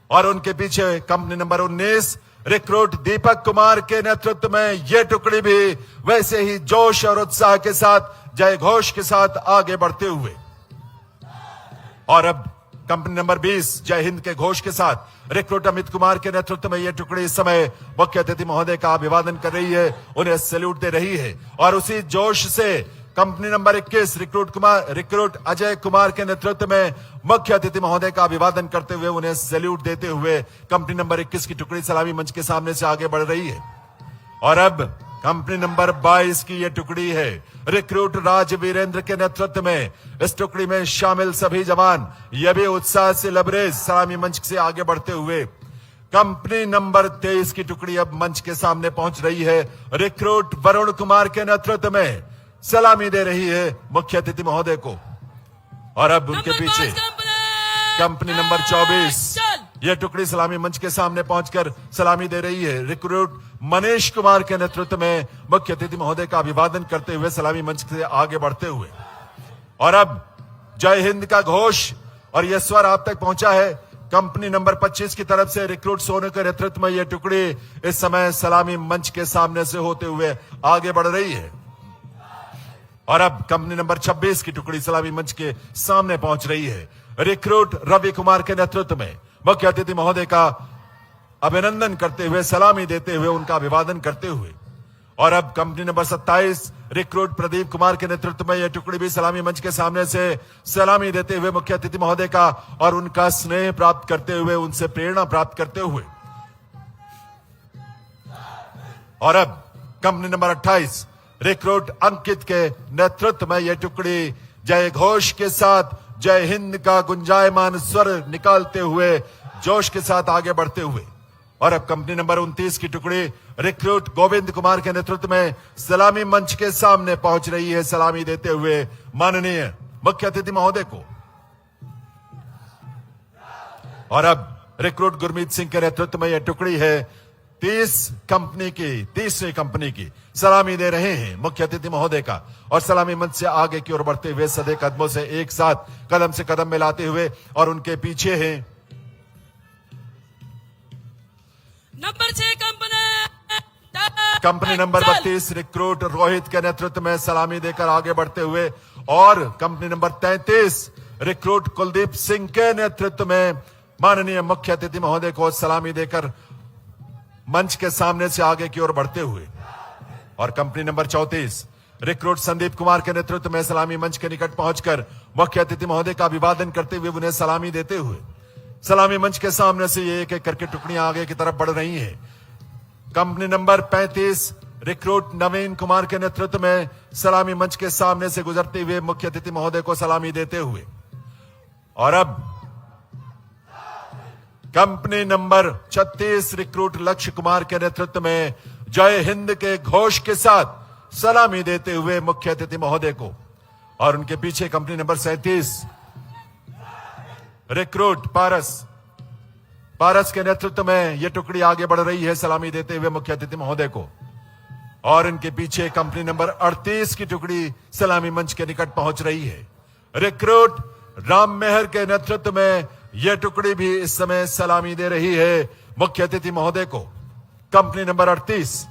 और उनके पीछे company number 19 recruit Deepak Kumar के नेतृत्व में यह टुकड़ी भी वैसे ही जोश और उत्साह के साथ जय घोष के साथ आगे बढ़ते हुए। और अब कंपनी नंबर 20 जय हिंद के घोष के साथ रिक्रूट अमित कुमार के नेतृत्व में यह टुकड़ी इस समय मुख्य अतिथि महोदय का अभिवादन कर रही है, उन्हें सैल्यूट दे रही है। और उसी जोश से company number 21 recruit Ajay Kumar के नेतृत्व में मुख्य अतिथि महोदय का अभिवादन करते हुए उन्हें सैल्यूट देते हुए कंपनी नंबर 21 की टुकड़ी सलामी मंच के सामने से आगे बढ़ रही है। और अब कंपनी नंबर 22 की यह टुकड़ी है रिक्रूट राज वीरेंद्र के नेतृत्व में। इस टुकड़ी में शामिल सभी जवान यह भी उत्साह से लबरेज सलामी मंच से आगे बढ़ते हुए कंपनी नंबर 23 की टुकड़ी अब मंच के सामने पहुंच रही है। रिक्रूट वरुण कुमार के नेतृत्व में सलामी दे रही है मुख्य अतिथि महोदय को। और अब उनके पीछे कंपनी नंबर 24 यह टुकड़ी सलामी मंच के सामने पहुंचकर सलामी दे रही है। रिक्रूट मनीष कुमार के नेतृत्व में मुख्य अतिथि महोदय का अभिवादन करते हुए सलामी मंच से आगे बढ़ते हुए। और अब जय हिंद का घोष और यह स्वर आप तक पहुंचा है कंपनी नंबर 25 की तरफ से। रिक्रूट सोनू के नेतृत्व में यह टुकड़ी इस समय सलामी मंच के सामने से होते हुए आगे बढ़ रही है। और अब कंपनी नंबर 26 की टुकड़ी सलामी मंच के सामने पहुंच रही है। रिक्रूट रवि कुमार के नेतृत्व में मुख्य अतिथि महोदय का अभिनंदन करते हुए सलामी देते हुए उनका अभिवादन करते हुए। और अब company number 27 recruit Pradeep Kumar के नेतृत्व में यह टुकड़ी भी सलामी मंच के सामने से सलामी देते हुए मुख्य अतिथि महोदय का और उनका स्नेह प्राप्त करते हुए उनसे प्रेरणा प्राप्त करते हुए। और अब कंपनी नंबर 28 रिक्रूट अंकित के नेतृत्व में यह टुकड़ी जय घोष के साथ जय हिंद का गुंजायमान स्वर निकालते हुए जोश के साथ आगे बढ़ते हुए। और अब कंपनी नंबर 29 की टुकड़ी रिक्रूट गोविंद कुमार के नेतृत्व में सलामी मंच के सामने पहुंच रही है सलामी देते हुए माननीय मुख्य अतिथि महोदय को। और अब रिक्रूट गुरमीत सिंह के नेतृत्व में यह टुकड़ी है 30वीं कंपनी की सलामी दे रहे हैं मुख्य अतिथि महोदय का। और सलामी मंच से आगे की ओर बढ़ते हुए सदे कदमों से एक साथ कदम से कदम मिलाते हुए और उनके पीछे हैं number 6 company number 32 recruit Rohit के नेतृत्व में सलामी देकर आगे बढ़ते हुए। और company number 33 recruit Kuldeep Singh के नेतृत्व में माननीय मुख्य अतिथि महोदय को सलामी देकर मंच के सामने से आगे की ओर बढ़ते हुए। और company number 34 recruit Sandeep Kumar के नेतृत्व में सलामी मंच के निकट पहुंचकर मुख्य अतिथि महोदय का अभिवादन करते हुए उन्हें सलामी देते हुए सलामी मंच के सामने से ये एक एक करके टुकड़ियां आगे की तरफ बढ़ रही हैं। कंपनी नंबर 35 रिक्रूट नवीन कुमार के नेतृत्व में सलामी मंच के सामने से गुजरते हुए मुख्य अतिथि महोदय को सलामी देते हुए। और अब कंपनी नंबर 36 रिक्रूट लक्ष्य कुमार के नेतृत्व में जय हिंद के घोष के साथ सलामी देते हुए मुख्य अतिथि महोदय को। और उनके पीछे कंपनी नंबर 37 रिक्रूट पारस के नेतृत्व में यह टुकड़ी आगे बढ़ रही है सलामी देते हुए मुख्य अतिथि महोदय को। और इनके पीछे कंपनी नंबर 38 की टुकड़ी सलामी मंच के निकट पहुंच रही है। रिक्रूट राम मेहर के नेतृत्व में यह टुकड़ी भी इस समय सलामी दे रही है मुख्य अतिथि महोदय को। Company number 38।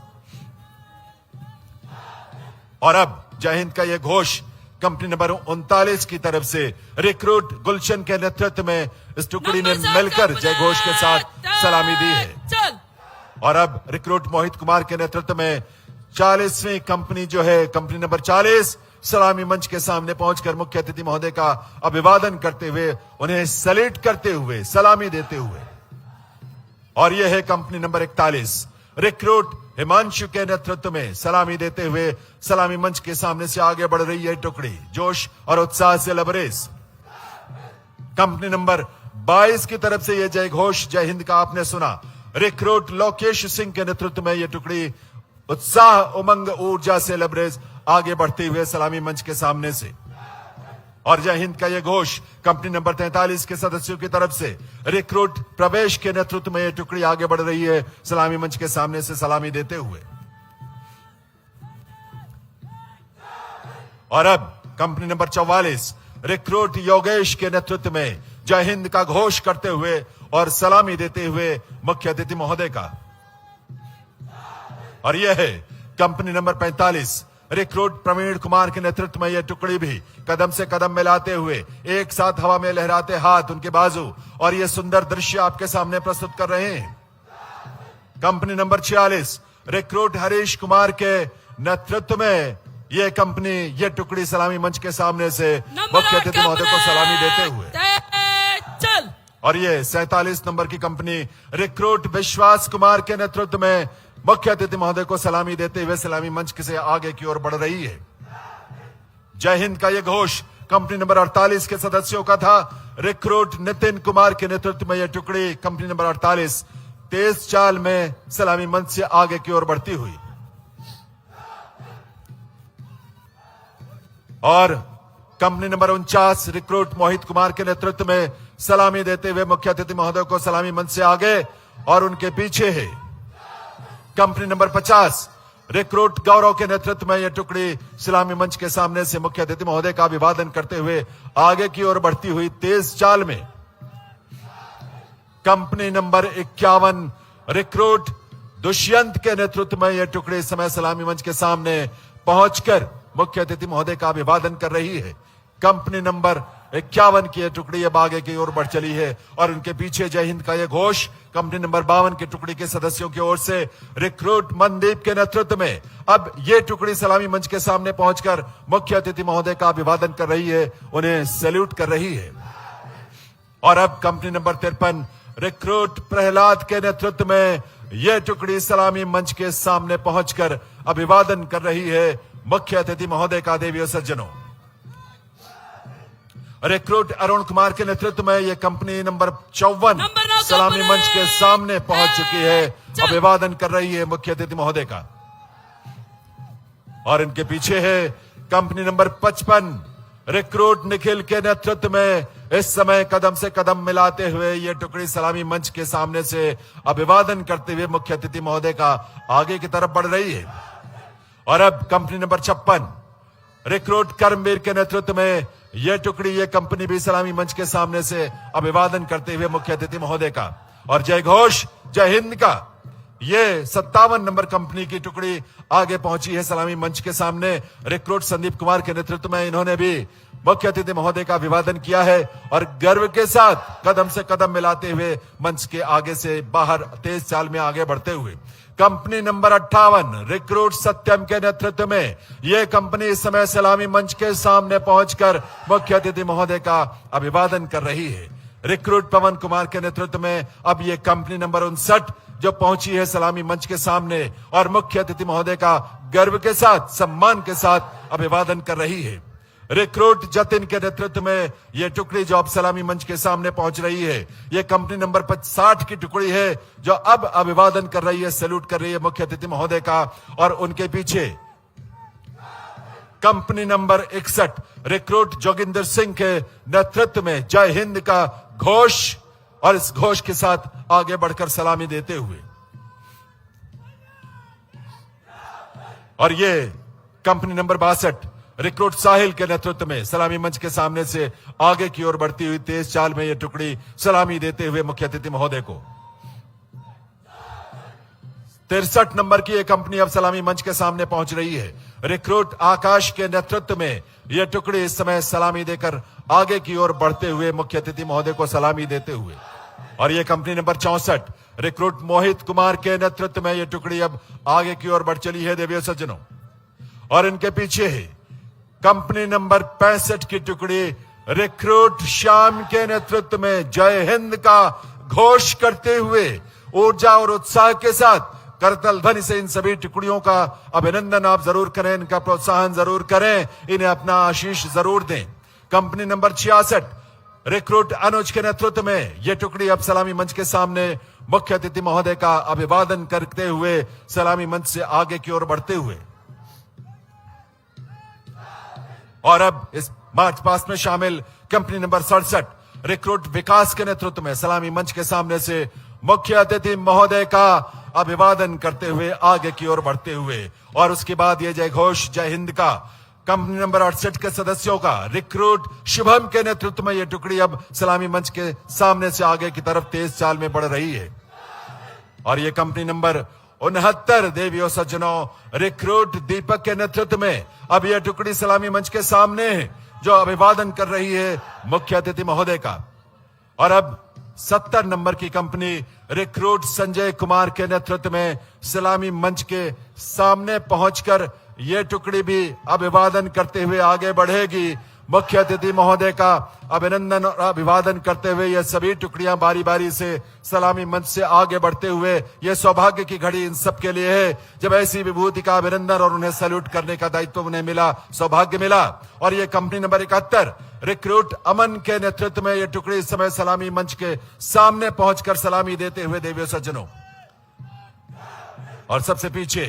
और अब जय हिंद का यह घोष कंपनी नंबर 39 की तरफ से रिक्रूट गुलशन के नेतृत्व में इस टुकड़ी ने मिलकर जय घोष के साथ सलामी दी है। और अब रिक्रूट मोहित कुमार के नेतृत्व में 40वीं कंपनी जो है कंपनी नंबर 40 सलामी मंच के सामने पहुंचकर मुख्य अतिथि महोदय का अभिवादन करते हुए उन्हें सैल्यूट करते हुए सलामी देते हुए। और यह है कंपनी नंबर 41 रिक्रूट हिमांशु के नेतृत्व में सलामी देते हुए सलामी मंच के सामने से आगे बढ़ रही है टुकड़ी जोश और उत्साह से लबरेज। कंपनी नंबर 22 की तरफ से यह जय घोष जय हिंद का आपने सुना। रिक्रूट लोकेश सिंह के नेतृत्व में यह टुकड़ी उत्साह उमंग ऊर्जा से लबरेज आगे बढ़ते हुए सलामी मंच के सामने से। और जय हिंद का यह घोष कंपनी नंबर 43 के सदस्यों की तरफ से रिक्रूट प्रवेश के नेतृत्व में यह टुकड़ी आगे बढ़ रही है सलामी मंच के सामने से सलामी देते हुए। और अब कंपनी नंबर 44 रिक्रूट योगेश के नेतृत्व में जय हिंद का घोष करते हुए और सलामी देते हुए मुख्य अतिथि महोदय का। और यह है company number 45 recruit Praveen Kumar के नेतृत्व में यह टुकड़ी भी कदम से कदम मिलाते हुए एक साथ हवा में लहराते हाथ, उनके बाजू और यह सुंदर दृश्य आपके सामने प्रस्तुत कर रहे हैं। Company number 46 recruit Harish Kumar के नेतृत्व में यह कंपनी, यह टुकड़ी सलामी मंच के सामने से मुख्य अतिथि महोदय को सलामी देते हुए, चल और ये 47 नंबर की कंपनी रिक्रूट विश्वास कुमार के नेतृत्व में मुख्य अतिथि महोदय को सलामी देते हुए सलामी मंच से आगे की ओर बढ़ रही है। जय हिंद का यह घोष कंपनी नंबर 48 के सदस्यों का था। रिक्रूट नितिन कुमार के नेतृत्व में यह टुकड़ी कंपनी नंबर 48 तेज चाल में सलामी मंच से आगे की ओर बढ़ती हुई, और company number 49 recruit Mohit Kumar के नेतृत्व में सलामी देते हुए मुख्य अतिथि महोदय को सलामी मंच से आगे, और उनके पीछे है कंपनी नंबर 50 रिक्रूट गौरव के नेतृत्व में यह टुकड़ी सलामी मंच के सामने से मुख्य अतिथि महोदय का अभिवादन करते हुए आगे की ओर बढ़ती हुई तेज चाल में। कंपनी नंबर 51 रिक्रूट दुष्यंत के नेतृत्व में यह टुकड़ी इस समय सलामी मंच के सामने पहुंचकर मुख्य अतिथि महोदय का अभिवादन कर रही है। कंपनी नंबर 51 की यह टुकड़ी अब आगे की ओर बढ़ चली है, और उनके पीछे जय हिंद का यह घोष कंपनी नंबर 52 की टुकड़ी के सदस्यों की ओर से रिक्रूट मनदीप के नेतृत्व में अब यह टुकड़ी सलामी मंच के सामने पहुंचकर मुख्य अतिथि महोदय का अभिवादन कर रही है, उन्हें सैल्यूट कर रही है। और अब कंपनी नंबर 53 रिक्रूट प्रहलाद के नेतृत्व में यह टुकड़ी सलामी मंच के सामने पहुंचकर अभिवादन कर रही है मुख्य अतिथि महोदय का। देवियों सज्जनों, रिक्रूट अरुण कुमार के नेतृत्व में यह कंपनी नंबर 54 सलामी मंच के सामने पहुंच चुकी है, अभिवादन कर रही है मुख्य अतिथि महोदय का। और इनके पीछे है कंपनी नंबर 55 रिक्रूट निखिल के नेतृत्व में इस समय कदम से कदम मिलाते हुए यह टुकड़ी सलामी मंच के सामने से अभिवादन करते हुए मुख्य अतिथि महोदय का आगे की तरफ बढ़ रही है। और अब कंपनी नंबर 56 रिक्रूट कर्मवीर के नेतृत्व में यह टुकड़ी, यह कंपनी भी सलामी मंच के सामने से अभिवादन करते हुए मुख्य अतिथि महोदय का। और जय घोष जय हिंद का यह 57 नंबर कंपनी की टुकड़ी आगे पहुंची है सलामी मंच के सामने। रिक्रूट संदीप कुमार के नेतृत्व में इन्होंने भी मुख्य अतिथि महोदय का अभिवादन किया है, और गर्व के साथ कदम से कदम मिलाते हुए मंच के आगे से बाहर तेज चाल में आगे बढ़ते हुए कंपनी नंबर 58 रिक्रूट सत्यम के नेतृत्व में यह कंपनी इस समय सलामी मंच के सामने पहुंचकर मुख्य अतिथि महोदय का अभिवादन कर रही है। रिक्रूट पवन कुमार के नेतृत्व में अब यह कंपनी नंबर 59 जो पहुंची है सलामी मंच के सामने, और मुख्य अतिथि महोदय का गर्व के साथ सम्मान के साथ अभिवादन कर रही है। रिक्रूट जतिन के नेतृत्व में यह टुकड़ी जो अब सलामी मंच के सामने पहुंच रही है, यह कंपनी नंबर 60 की टुकड़ी है जो अब अभिवादन कर रही है, सैल्यूट कर रही है मुख्य अतिथि महोदय का। और उनके पीछे company number 61 recruit Joginder Singh के नेतृत्व में जय हिंद का घोष, और इस घोष के साथ आगे बढ़कर सलामी देते हुए, और ये कंपनी नंबर 62 रिक्रूट साहिल के नेतृत्व में सलामी मंच के सामने से आगे की ओर बढ़ती हुई तेज चाल में यह टुकड़ी सलामी देते हुए मुख्य अतिथि महोदय को। 63 नंबर की यह कंपनी अब सलामी मंच के सामने पहुंच रही है। रिक्रूट आकाश के नेतृत्व में यह टुकड़ी इस समय सलामी देकर आगे की ओर बढ़ते हुए मुख्य अतिथि महोदय को सलामी देते हुए, और यह company number 64 recruit Mohit Kumar के नेतृत्व में यह टुकड़ी अब आगे की ओर बढ़ चली है। देवियों सज्जनों, और इनके पीछे है कंपनी नंबर 65 की टुकड़ी रिक्रूट श्याम के नेतृत्व में जय हिंद का घोष करते हुए ऊर्जा और उत्साह के साथ करतल ध्वनि से इन सभी टुकड़ियों का अभिनंदन आप जरूर करें, इनका प्रोत्साहन जरूर करें, इन्हें अपना आशीष जरूर दें। कंपनी नंबर 66 रिक्रूट अनुज के नेतृत्व में यह टुकड़ी अब सलामी मंच के सामने मुख्य अतिथि महोदय का अभिवादन करते हुए सलामी मंच से आगे की ओर बढ़ते हुए, और अब इस मार्च पास्ट में शामिल कंपनी नंबर 67 रिक्रूट विकास के नेतृत्व में सलामी मंच के सामने से मुख्य अतिथि महोदय का अभिवादन करते हुए आगे की ओर बढ़ते हुए, और उसके बाद ये जय घोष जय हिंद का कंपनी नंबर 68 के सदस्यों का रिक्रूट शुभम के नेतृत्व में यह टुकड़ी अब सलामी मंच के सामने से आगे की तरफ तेज चाल में बढ़ रही है। और यह कंपनी नंबर 69 देवियों सज्जनों, रिक्रूट दीपक के नेतृत्व में अब यह टुकड़ी सलामी मंच के सामने है, जो अभिवादन कर रही है मुख्य अतिथि महोदय का। और अब 70 नंबर की कंपनी रिक्रूट संजय कुमार के नेतृत्व में सलामी मंच के सामने पहुंचकर यह टुकड़ी भी अभिवादन करते हुए आगे बढ़ेगी। मुख्य अतिथि महोदय का अभिनंदन और अभिवादन करते हुए ये सभी टुकड़ियां बारी बारी से सलामी मंच से आगे बढ़ते हुए, ये सौभाग्य की घड़ी इन सब के लिए है जब ऐसी विभूति का अभिनंदन और उन्हें सैल्यूट करने का दायित्व उन्हें मिला, सौभाग्य मिला। और ये कंपनी नंबर 71 रिक्रूट अमन के नेतृत्व में ये टुकड़ी इस समय सलामी मंच के सामने पहुंचकर सलामी देते हुए देवियों सज्जनों। और सबसे पीछे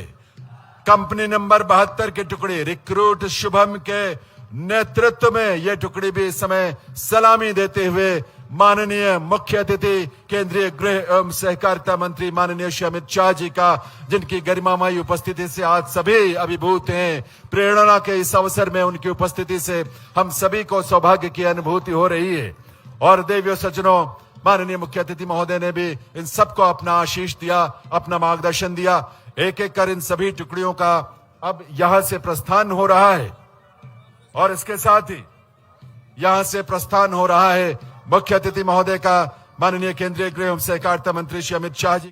कंपनी नंबर 72 की टुकड़ी रिक्रूट शुभम के नेतृत्व में यह टुकड़ी भी इस समय सलामी देते हुए माननीय मुख्य अतिथि केंद्रीय गृह एवं सहकारिता मंत्री माननीय श्री अमित शाह जी का, जिनकी गरिमामयी उपस्थिति से आज सभी अभिभूत हैं। प्रेरणा के इस अवसर में उनकी उपस्थिति से हम सभी को सौभाग्य की अनुभूति हो रही है। और देवियों सज्जनों, माननीय मुख्य अतिथि महोदय ने भी इन सबको अपना आशीष दिया, अपना मार्गदर्शन दिया। एक एक कर इन सभी टुकड़ियों का अब यहां से प्रस्थान हो रहा है और इसके साथ ही यहां से प्रस्थान हो रहा है मुख्य अतिथि महोदय का, माननीय केंद्रीय गृह एवं सहकारिता मंत्री श्री अमित शाह जी।